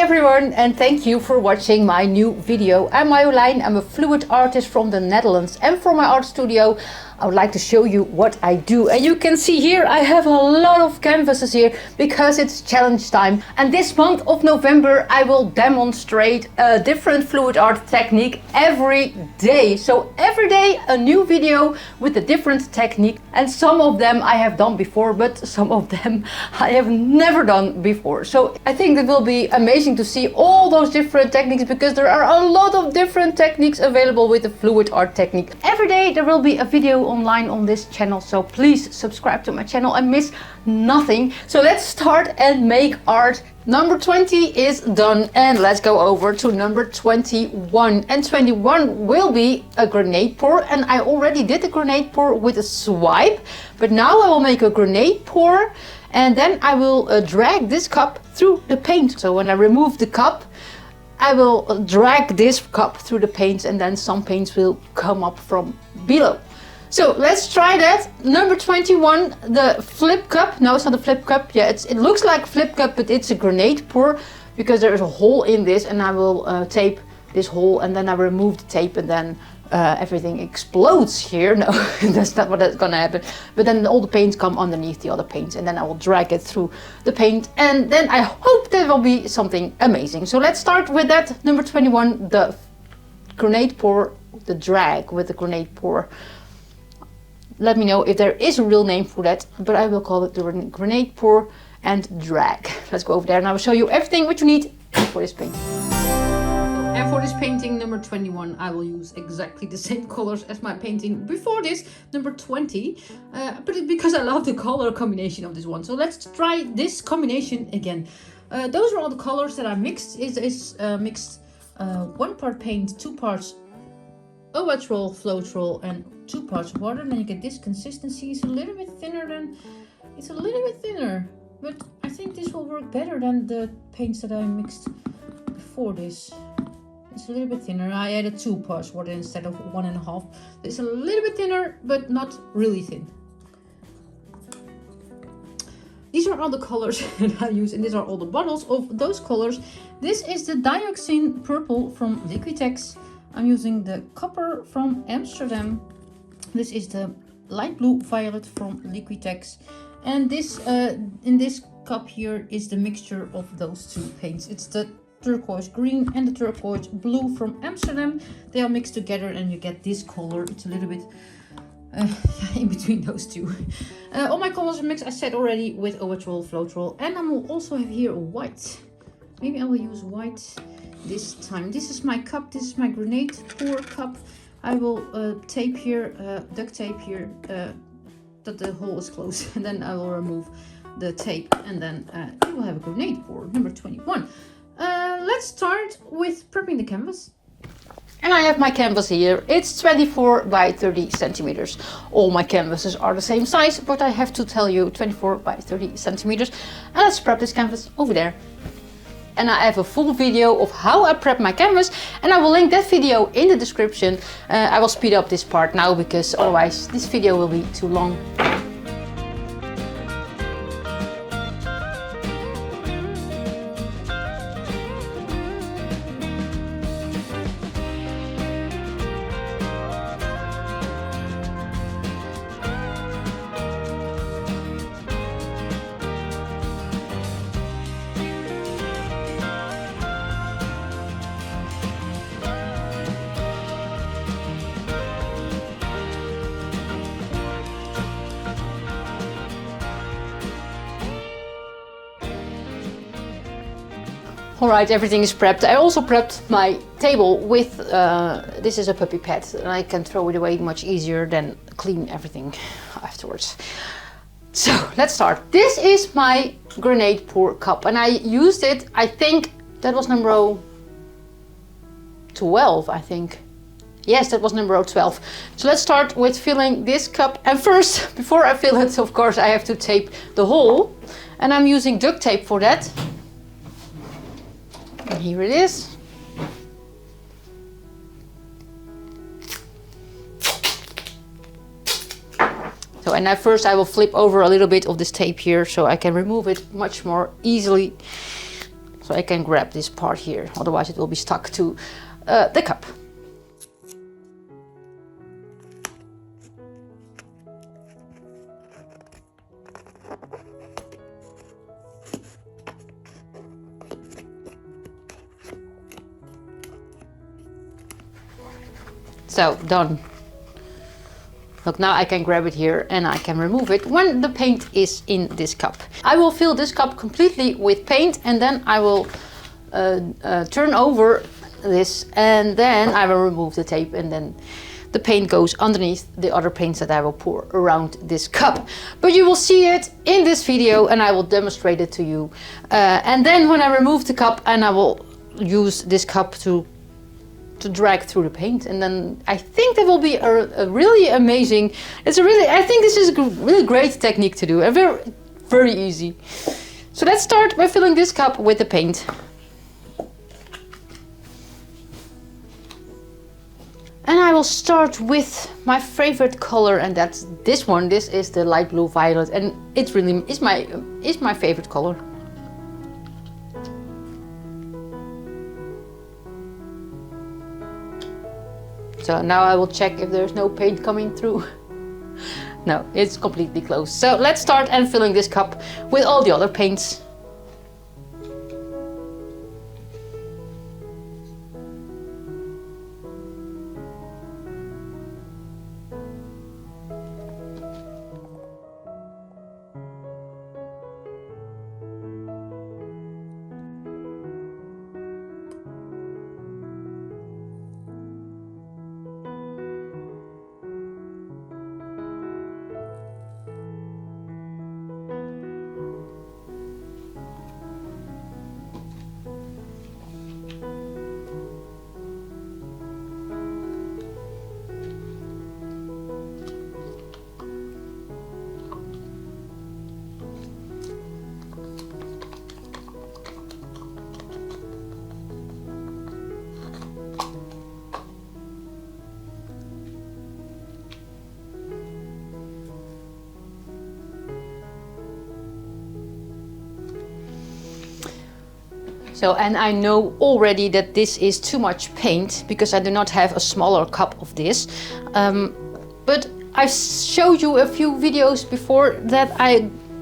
everyone, and thank you for watching my new video. I'm Marjolein, I'm a fluid artist from the Netherlands, and for my art studio I would like to show you what I do. And you can see here I have a lot of canvases here because it's challenge time. And this month of November I will demonstrate a different fluid art technique every day. So every day a new video with a different technique, and some of them I have done before, but some of them I have never done before. So I think it will be amazing to see all those different techniques, because there are a lot of different techniques available with the fluid art technique. Every day there will be a video online on this channel, so please subscribe to my channel and miss nothing. So let's start and make art. Number 20 is done, and let's go over to number 21. And 21 will be a grenade pour, and I already did the grenade pour with a swipe, but now I will make a grenade pour, and then I will drag this cup through the paint. So when I remove the cup, I will drag this cup through the paints, and then some paints will come up from below. So let's try that. Number 21, the flip cup. No, it's not a flip cup. Yeah, it looks like a flip cup, but it's a grenade pour because there is a hole in this, and I will tape this hole, and then I remove the tape, and then everything explodes here. No, that's not what's gonna happen. But then all the paints come underneath the other paints, and then I will drag it through the paint, and then I hope there will be something amazing. So let's start with that. Number 21, the grenade pour, the drag with the grenade pour. Let me know if there is a real name for that, but I will call it the grenade pour and drag. Let's go over there and I will show you everything what you need for this painting. And for this painting, number 21, I will use exactly the same colors as my painting before this, number 20, but because I love the color combination of this one. So let's try this combination again. Those are all the colors that I mixed. Is mixed 1 part paint, 2 parts Owatrol Floetrol, and 2 parts water, and then you get this consistency. It's a little bit thinner but I think this will work better than the paints that I mixed before this. It's a little bit thinner. I added 2 parts water instead of 1.5. It's a little bit thinner, but not really thin. These are all the colors that I use, and these are all the bottles of those colors. This is the Dioxazine purple from Liquitex. I'm using the copper from Amsterdam. This is the light blue violet from Liquitex. And this in this cup here is the mixture of those 2 paints. It's the turquoise green and the turquoise blue from Amsterdam. They are mixed together and you get this color. It's a little bit in between those 2. All my colors are mixed, I said already, with Owatrol Floetrol. And I will also have here white. Maybe I will use white this time. This is my cup. This is my grenade pour cup. I will tape here, duct tape here, that the hole is closed, and then I will remove the tape, and then you will have a grenade pour, number 21. Let's start with prepping the canvas. And I have my canvas here. It's 24 by 30 centimeters. All my canvases are the same size, but I have to tell you 24 by 30 centimeters. And let's prep this canvas over there. And I have a full video of how I prep my canvas, and I will link that video in the description. I will speed up this part now because otherwise this video will be too long. Alright, everything is prepped. I also prepped my table with, this is a puppy pad, and I can throw it away much easier than clean everything afterwards. So let's start. This is my grenade pour cup, and I used it, I think that was number 12, I think. Yes, that was number 12. So let's start with filling this cup. And first, before I fill it, of course, I have to tape the hole. And I'm using duct tape for that. And here it is. So, and now first I will flip over a little bit of this tape here so I can remove it much more easily. So So I can grab this part here, otherwise it will be stuck to the cup. So, done. Look, now I can grab it here and I can remove it when the paint is in this cup. I will fill this cup completely with paint, and then I will turn over this, and then I will remove the tape, and then the paint goes underneath the other paints that I will pour around this cup. But you will see it in this video and I will demonstrate it to you. And then when I remove the cup, and I will use this cup to drag through the paint, and then I think that will be a really amazing, I think this is a really great technique to do, and very easy. So let's start by filling this cup with the paint. And I will start with my favorite color, and that's this one. This is the light blue violet, and it's really is my favorite color. So now I will check if there's no paint coming through. No, it's completely closed. So let's start and filling this cup with all the other paints. So, and I know already that this is too much paint because I do not have a smaller cup of this. But I've showed you a few videos before that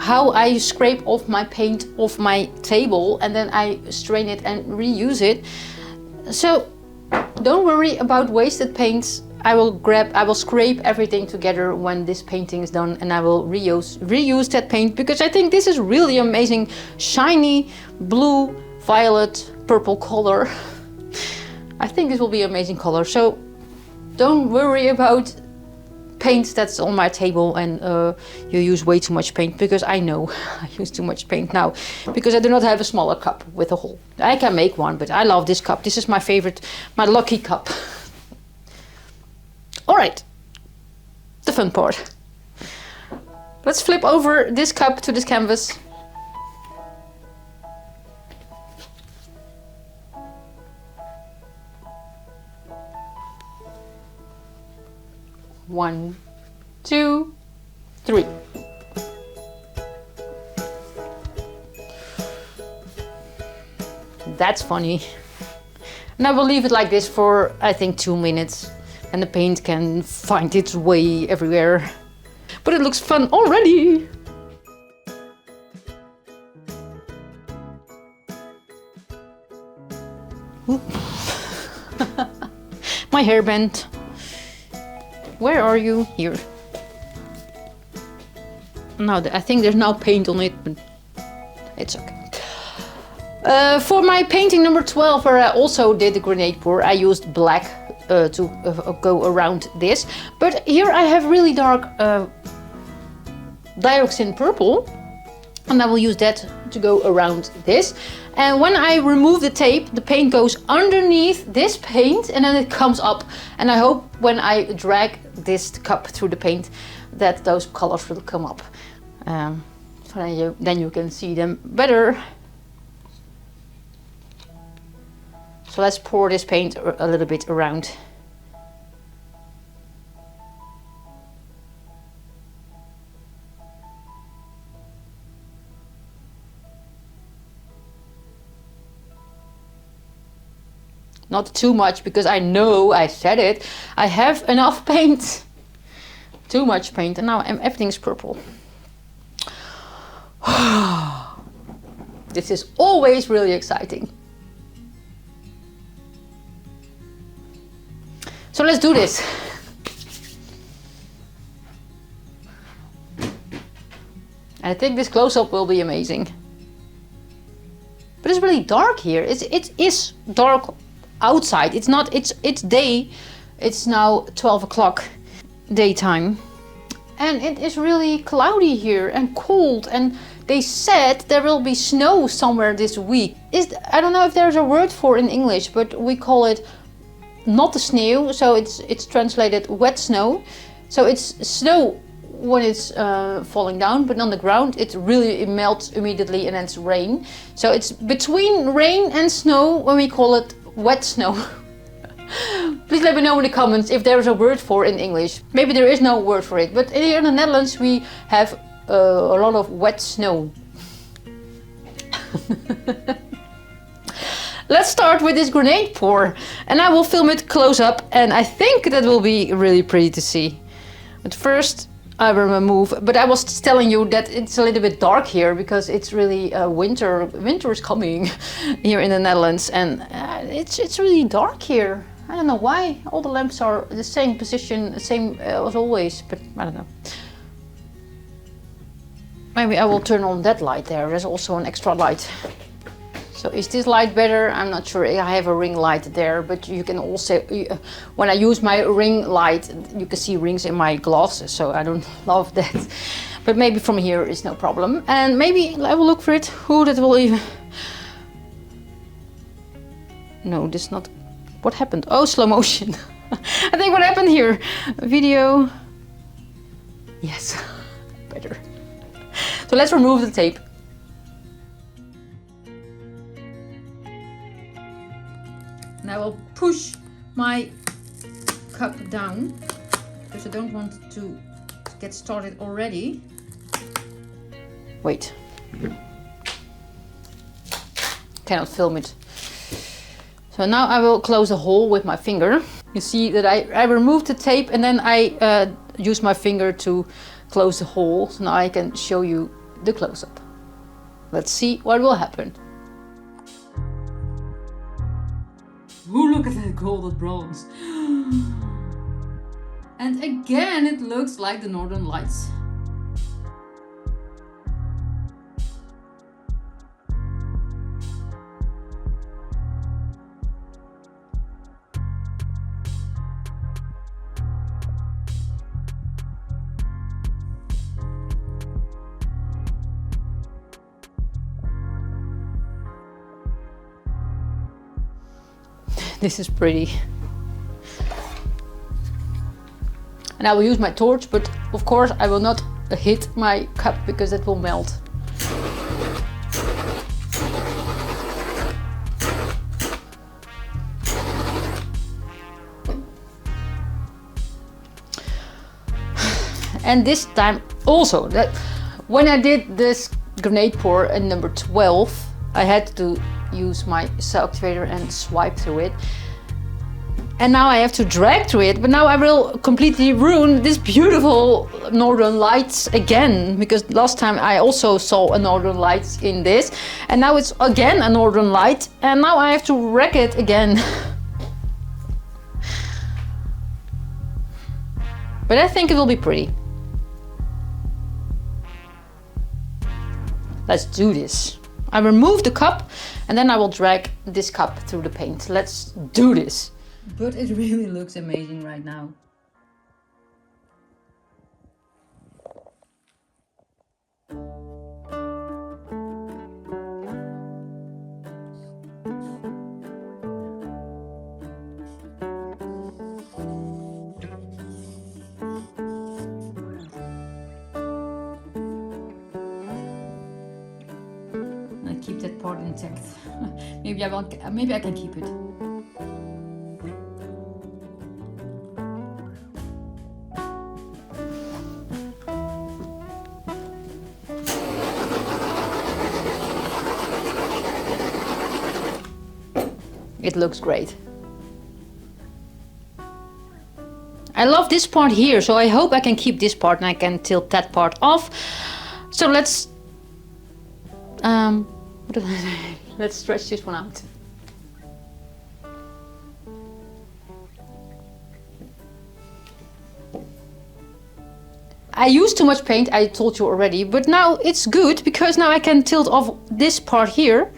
how I scrape off my paint off my table and then I strain it and reuse it. So don't worry about wasted paints. I will scrape everything together when this painting is done, and I will reuse that paint because I think this is really amazing, shiny blue, violet, purple color. I think this will be amazing color. So don't worry about paint that's on my table and you use way too much paint, because I know I use too much paint now because I do not have a smaller cup with a hole. I can make one, but I love this cup. This is my favorite, my lucky cup. All right, the fun part. Let's flip over this cup to this canvas. One, two, three. That's funny. And I will leave it like this for, I think, 2 minutes. And the paint can find its way everywhere. But it looks fun already. My hairband. Where are you? Here. Now, I think there's no paint on it, but it's okay. For my painting number 12, where I also did the grenade pour, I used black to go around this. But here I have really dark dioxazine purple, and I will use that to go around this. And when I remove the tape, the paint goes underneath this paint and then it comes up. And I hope when I drag this cup through the paint that those colors will come up. So then you can see them better. So let's pour this paint a little bit around. Not too much, because I know, I said it, I have enough paint. Too much paint, and now everything's purple. This is always really exciting. So let's do this. I think this close-up will be amazing. But it's really dark here. It is dark outside. It's not. It's day. It's now 12 o'clock daytime, and it is really cloudy here and cold. And they said there will be snow somewhere this week. I don't know if there's a word for in English, but we call it not the sneeuw. So it's translated wet snow. So it's snow when it's falling down, but on the ground it melts immediately, and then it's rain. So it's between rain and snow when we call it wet snow. Please let me know in the comments if there is a word for in English. Maybe there is no word for it, but here in the Netherlands we have a lot of wet snow. Let's start with this grenade pour, and I will film it close up, and I think that will be really pretty to see. But first I will remove, but I was telling you that it's a little bit dark here because it's really winter. Winter is coming here in the Netherlands, and it's really dark here. I don't know why. All the lamps are the same position, the same as always, but I don't know. Maybe I will turn on that light there. There's also an extra light. So is this light better? I'm not sure. I have a ring light there, but you can also, when I use my ring light, you can see rings in my glasses, so I don't love that. But maybe from here is no problem. And maybe I will look for it. Who that will even... No, this is not... What happened? Oh, slow motion. I think what happened here? Video. Yes, better. So let's remove the tape. And I will push my cup down because I don't want to get started already. Wait. Cannot film it. So now I will close the hole with my finger. You see that I removed the tape, and then I use my finger to close the hole. So now I can show you the close-up. Let's see what will happen. Ooh, look at that golden bronze. And again, it looks like the Northern Lights. This is pretty. And I will use my torch, but of course I will not hit my cup because it will melt. And this time also, that when I did this grenade pour in number 12, I had to use my cell activator and swipe through it. And now I have to drag through it, but now I will completely ruin this beautiful Northern Lights again, because last time I also saw a Northern Lights in this, and now it's again a Northern Light, and now I have to wreck it again. But I think it will be pretty. Let's do this. I remove the cup, and then I will drag this cup through the paint. Let's do this. But it really looks amazing right now. I keep that part intact. Maybe I can keep it. It looks great. I love this part here, so I hope I can keep this part and I can tilt that part off. So let's let's stretch this one out. I used too much paint, I told you already, but now it's good because now I can tilt off this part here.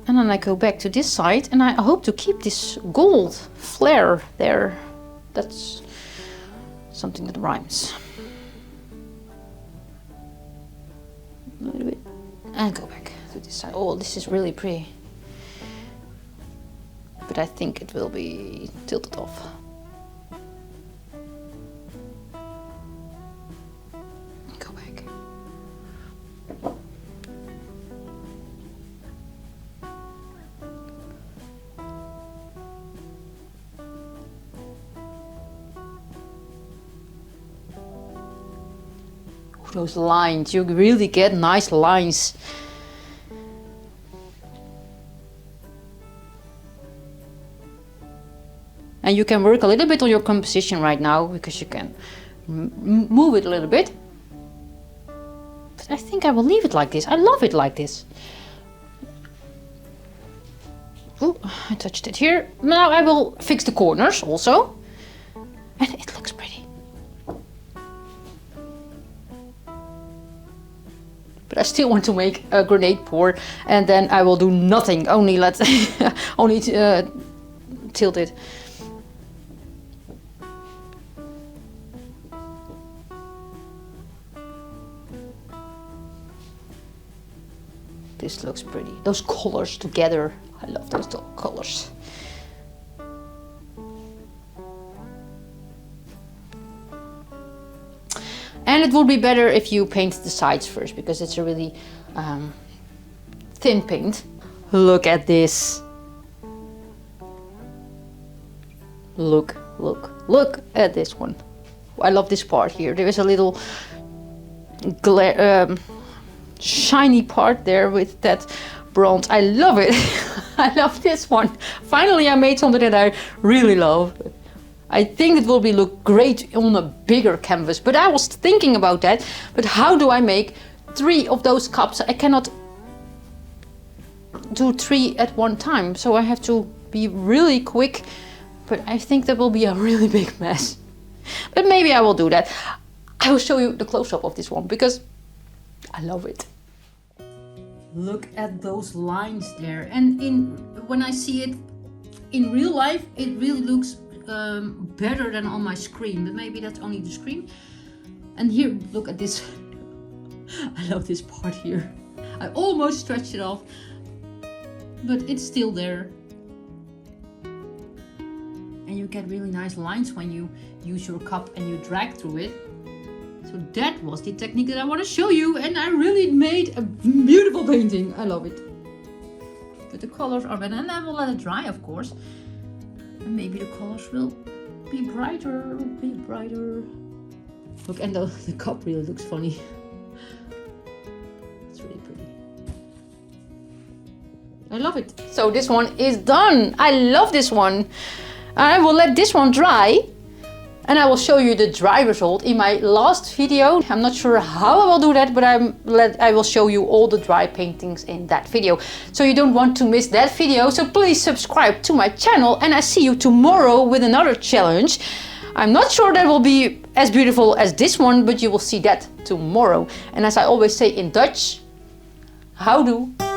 And then I go back to this side and I hope to keep this gold flare there. That's something that rhymes. A little bit. And go back to this side. Oh, this is really pretty. But I think it will be tilted off. Go back. Those lines, you really get nice lines. And you can work a little bit on your composition right now because you can move it a little bit. But I think I will leave it like this. I love it like this. Oh, I touched it here. Now I will fix the corners also. And it looks pretty. But I still want to make a grenade pour, and then I will do nothing. Only tilt it. This looks pretty. Those colors together. I love those colors. And it would be better if you paint the sides first, because it's a really thin paint. Look at this. Look at this one. I love this part here. There is a little shiny part there with that bronze. I love it. I love this one. Finally I made something that I really love. I think it will look great on a bigger canvas, but I was thinking about that. But how do I make 3 of those cups? I cannot do 3 at one time, so I have to be really quick. But I think that will be a really big mess. But maybe I will do that. I will show you the close-up of this one because I love it. Look at those lines there. And when I see it in real life, it really looks better than on my screen, but maybe that's only the screen. And here, look at this. I love this part here. I almost stretched it off, but it's still there. And you get really nice lines when you use your cup and you drag through it. So that was the technique that I want to show you, and I really made a beautiful painting. I love it. But the colors are better, and I will let it dry, of course. And maybe the colors will be brighter, Look, and the cup really looks funny. It's really pretty. I love it. So this one is done. I love this one. I will let this one dry. And I will show you the dry result in my last video. I'm not sure how I will do that, but I will show you all the dry paintings in that video. So you don't want to miss that video. So please subscribe to my channel, and I see you tomorrow with another challenge. I'm not sure that will be as beautiful as this one, but you will see that tomorrow. And as I always say in Dutch, houdoe.